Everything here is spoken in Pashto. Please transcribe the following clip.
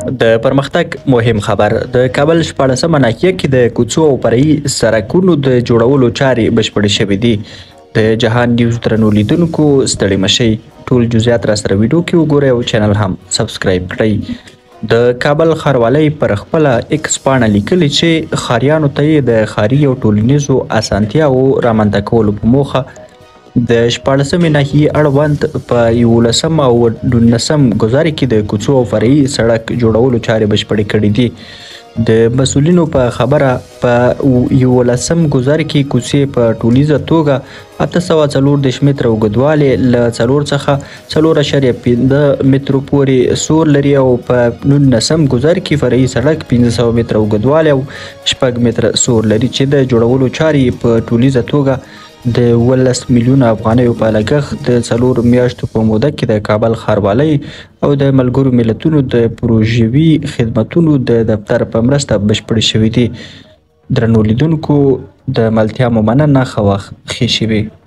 د پرمختګ مهم خبر د کابل 14مه ناحیه کې د کوڅو او فرعي سړکونو د جوړولو چارې بشپړې شوې دي. د جهان نیوز درنو لیدونکو ستړي مشئ، ټول جزئیات را سره ویډیو کې وګورئ او چینل هم سبسکرایب کړئ. د کابل ښاروالۍ پر خپله ایکس پاڼه لیکلي چې ښاریانو ته یې د ښاري او ټولنیزو اسانتیاوو رامنځته کولو په موخه د 14مې ناحیې اړوند په 11 او 19 ګذاري کې د کوڅو او فرعي سړک جوړولو چارې بشپړې کړې دي. د مسؤلینو په خبره په 11 ګذاري کې کوڅې په ټولیزه توګه 840 متره اوږدوالی له 4 څخه 4.5 مترو پورې سور لري او په 19 ګذاري کې فرعي سړک 500 متره اوږدوالی او 6 متره سور لري چې د جوړولو چارې په ټولیزه توګه د 11 میلیونه افغانیو په لګښت د 4 میاشتو په موده کې د کابل ښاروالۍ او د ملګرو ملتونو د پروژوي خدمتونو د دفتر په مرسته بشپړې شوې دي. درنو لیدونکو د ملتیا مو مننه، ښه وخت ښې شېبې.